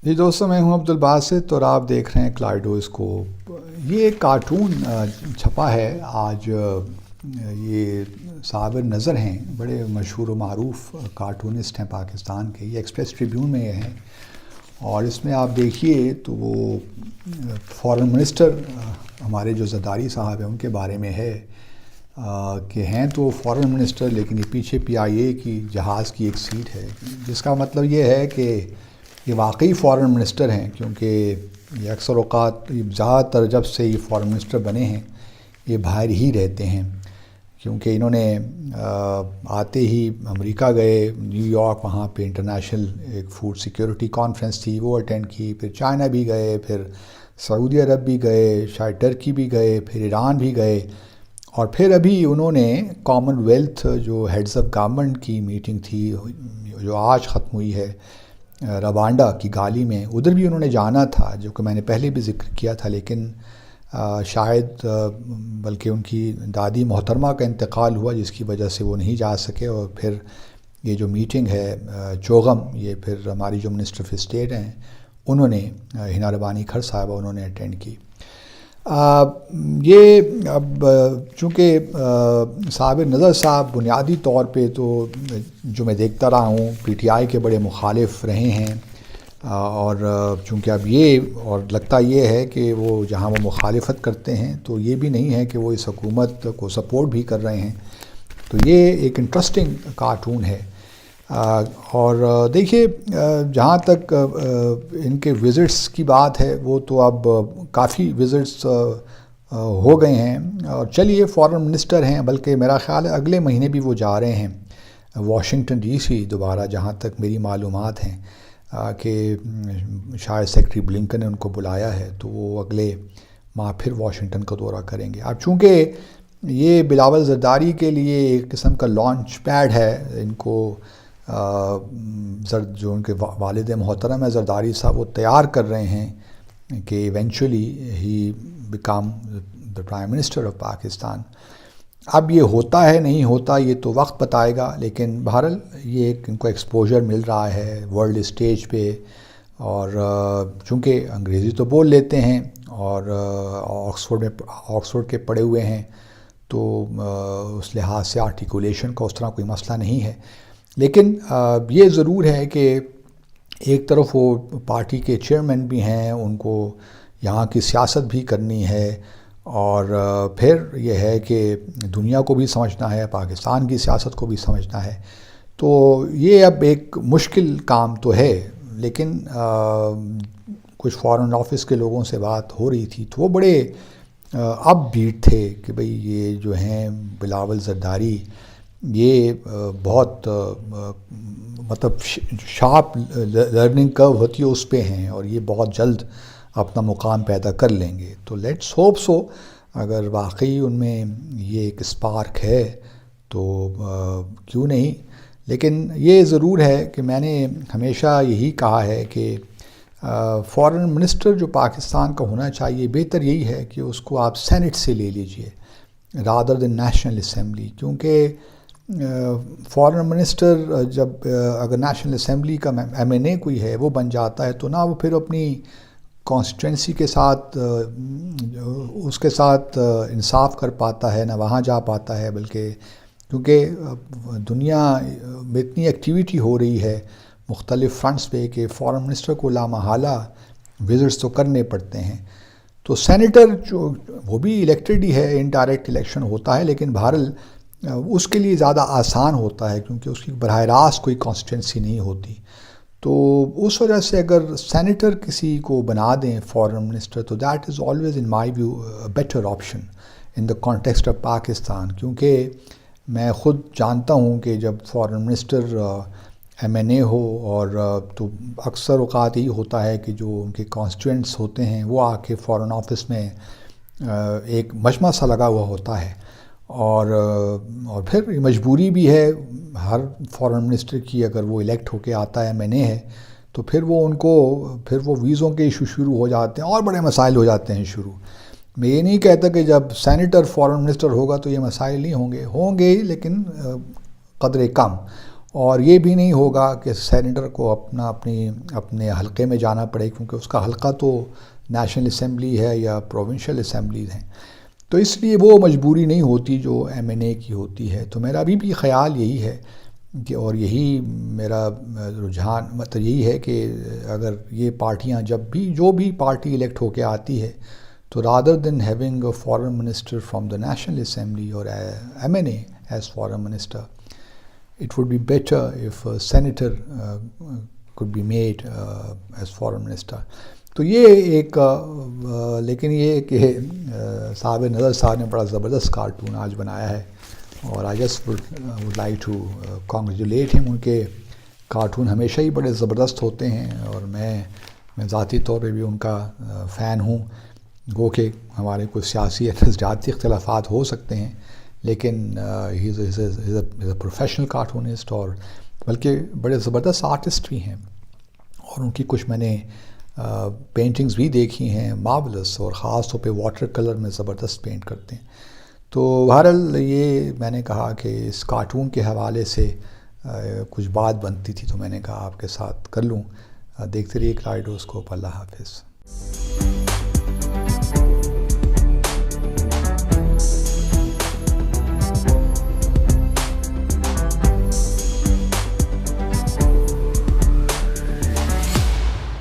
جی دوستوں، میں ہوں عبدالباسط اور آپ دیکھ رہے ہیں کلائیڈوسکوپ۔ یہ ایک کارٹون چھپا ہے آج۔ یہ صابر نظر ہیں، بڑے مشہور و معروف کارٹونسٹ ہیں پاکستان کے۔ یہ ایکسپریس ٹریبیون میں ہیں اور اس میں آپ دیکھیے تو وہ فارن منسٹر ہمارے جو زرداری صاحب ہیں ان کے بارے میں ہے کہ ہیں تو فارن منسٹر، لیکن یہ پیچھے PIA کی جہاز کی ایک سیٹ ہے، جس کا مطلب یہ ہے کہ یہ واقعی فارن منسٹر ہیں، کیونکہ یہ اکثر اوقات زیادہ تر جب سے یہ فارن منسٹر بنے ہیں یہ باہر ہی رہتے ہیں، کیونکہ انہوں نے آتے ہی امریکہ گئے، نیو یارک، وہاں پہ انٹرنیشنل ایک فوڈ سیکیورٹی کانفرنس تھی وہ اٹینڈ کی، پھر چائنا بھی گئے، پھر سعودی عرب بھی گئے، شاید ٹرکی بھی گئے، پھر ایران بھی گئے، اور پھر ابھی انہوں نے کامن ویلتھ جو ہیڈز آف گورنمنٹ کی میٹنگ تھی جو آج ختم ہوئی ہے روانڈا کی گالی میں، ادھر بھی انہوں نے جانا تھا، جو کہ میں نے پہلے بھی ذکر کیا تھا، لیکن شاید بلکہ ان کی دادی محترمہ کا انتقال ہوا جس کی وجہ سے وہ نہیں جا سکے، اور پھر یہ جو میٹنگ ہے چوغم، یہ پھر ہماری جو منسٹر آف اسٹیٹ ہیں انہوں نے، ہنا ربانی کھر صاحبہ، انہوں نے اٹینڈ کی۔ یہ اب چونکہ صابر نظر صاحب بنیادی طور پہ تو جو میں دیکھتا رہا ہوں PTI کے بڑے مخالف رہے ہیں، اور چونکہ اب یہ اور لگتا یہ ہے کہ وہ جہاں وہ مخالفت کرتے ہیں تو یہ بھی نہیں ہے کہ وہ اس حکومت کو سپورٹ بھی کر رہے ہیں، تو یہ ایک انٹرسٹنگ کارٹون ہے۔ اور دیکھیے جہاں تک ان کے وزٹس کی بات ہے، وہ تو اب کافی وزٹس ہو گئے ہیں، اور چلیے فارن منسٹر ہیں، بلکہ میرا خیال ہے اگلے مہینے بھی وہ جا رہے ہیں واشنگٹن DC دوبارہ، جہاں تک میری معلومات ہیں کہ شاید سیکرٹری بلنکن نے ان کو بلایا ہے، تو وہ اگلے ماہ پھر واشنگٹن کا دورہ کریں گے۔ اب چونکہ یہ بلاول زرداری کے لیے ایک قسم کا لانچ پیڈ ہے، ان کو جو ان کے والد محترم ہے زرداری صاحب، وہ تیار کر رہے ہیں کہ eventually he become the prime minister of Pakistan. اب یہ ہوتا ہے نہیں ہوتا یہ تو وقت بتائے گا، لیکن بہرحال یہ ایک ان کو ایکسپوجر مل رہا ہے ورلڈ اسٹیج پہ، اور چونکہ انگریزی تو بول لیتے ہیں اور آکسفورڈ کے پڑھے ہوئے ہیں، تو اس لحاظ سے آرٹیکولیشن کا اس طرح کوئی مسئلہ نہیں ہے، لیکن یہ ضرور ہے کہ ایک طرف وہ پارٹی کے چیئرمین بھی ہیں، ان کو یہاں کی سیاست بھی کرنی ہے، اور پھر یہ ہے کہ دنیا کو بھی سمجھنا ہے، پاکستان کی سیاست کو بھی سمجھنا ہے، تو یہ اب ایک مشکل کام تو ہے، لیکن کچھ فارن آفس کے لوگوں سے بات ہو رہی تھی تو وہ بڑے اپ بیٹ تھے کہ بھئی یہ جو ہیں بلاول زرداری یہ بہت مطلب شارپ لرننگ کرو ہوتی ہے اس پہ ہیں، اور یہ بہت جلد اپنا مقام پیدا کر لیں گے، تو لیٹس ہوپ سو۔ اگر واقعی ان میں یہ ایک اسپارک ہے تو کیوں نہیں، لیکن یہ ضرور ہے کہ میں نے ہمیشہ یہی کہا ہے کہ فارن منسٹر جو پاکستان کا ہونا چاہیے، بہتر یہی ہے کہ اس کو آپ سینٹ سے لے لیجئے رادر دین نیشنل اسمبلی، کیونکہ فارن منسٹر جب اگر نیشنل اسمبلی کا MNA کوئی ہے وہ بن جاتا ہے، تو نہ وہ پھر اپنی کانسٹیٹوئنسی کے ساتھ اس کے ساتھ انصاف کر پاتا ہے، نہ وہاں جا پاتا ہے، بلکہ کیونکہ دنیا میں اتنی ایکٹیویٹی ہو رہی ہے مختلف فرنٹس پہ کہ فارن منسٹر کو لامحالہ وزٹس تو کرنے پڑتے ہیں، تو سینیٹر جو وہ بھی الیکٹڈ ہی ہے، انڈائریکٹ الیکشن ہوتا ہے، لیکن بہرحال اس کے لیے زیادہ آسان ہوتا ہے کیونکہ اس کی براہ راست کوئی کانسٹیٹوئنسی نہیں ہوتی، تو اس وجہ سے اگر سینیٹر کسی کو بنا دیں فارن منسٹر تو that is always in my view better option in the context of Pakistan, کیونکہ میں خود جانتا ہوں کہ جب فارن منسٹر MNA ہو اور تو اکثر اوقات یہی ہوتا ہے کہ جو ان کے کانسٹیٹوئنٹس ہوتے ہیں وہ آ کے فارن آفس میں ایک مجمع سا لگا ہوا ہوتا ہے، اور پھر مجبوری بھی ہے ہر فارن منسٹر کی، اگر وہ الیکٹ ہو کے آتا ہے MNA ہے تو پھر وہ ان کو پھر وہ ویزوں کے ایشو شروع ہو جاتے ہیں اور بڑے مسائل ہو جاتے ہیں شروع۔ میں یہ نہیں کہتا کہ جب سینیٹر فارن منسٹر ہوگا تو یہ مسائل نہیں ہوں گے، لیکن قدرے کم، اور یہ بھی نہیں ہوگا کہ سینیٹر کو اپنے حلقے میں جانا پڑے، کیونکہ اس کا حلقہ تو نیشنل اسمبلی ہے یا پروونشل اسمبلیز ہیں، تو اس لیے وہ مجبوری نہیں ہوتی جو ایم این اے کی ہوتی ہے۔ تو میرا ابھی بھی خیال یہی ہے کہ، اور یہی میرا رجحان مطلب یہی ہے کہ اگر یہ پارٹیاں جو بھی پارٹی الیکٹ ہو کے آتی ہے، تو rather than having a foreign minister from the National Assembly or MNA as foreign minister, it would be better if a senator could be made as foreign minister. تو یہ ایک لیکن یہ کہ صاحب نظر صاحب نے بڑا زبردست کارٹون آج بنایا ہے، اور I just would like to congratulate him. ان کے کارٹون ہمیشہ ہی بڑے زبردست ہوتے ہیں، اور میں ذاتی طور پہ بھی ان کا فین ہوں۔ گو کہ ہمارے کوئی سیاسی یا نظریاتی اختلافات ہو سکتے ہیں، لیکن ہی از اے پروفیشنل کارٹونسٹ، اور بلکہ بڑے زبردست آرٹسٹ بھی ہیں، اور ان کی کچھ میں نے پینٹنگز بھی دیکھی ہیں مارولس، اور خاص طور پہ واٹر کلر میں زبردست پینٹ کرتے ہیں۔ تو بہرحال یہ میں نے کہا کہ اس کارٹون کے حوالے سے کچھ بات بنتی تھی، تو میں نے کہا آپ کے ساتھ کر لوں۔ دیکھتے رہیے کلیڈوسکوپ۔ اللہ حافظ۔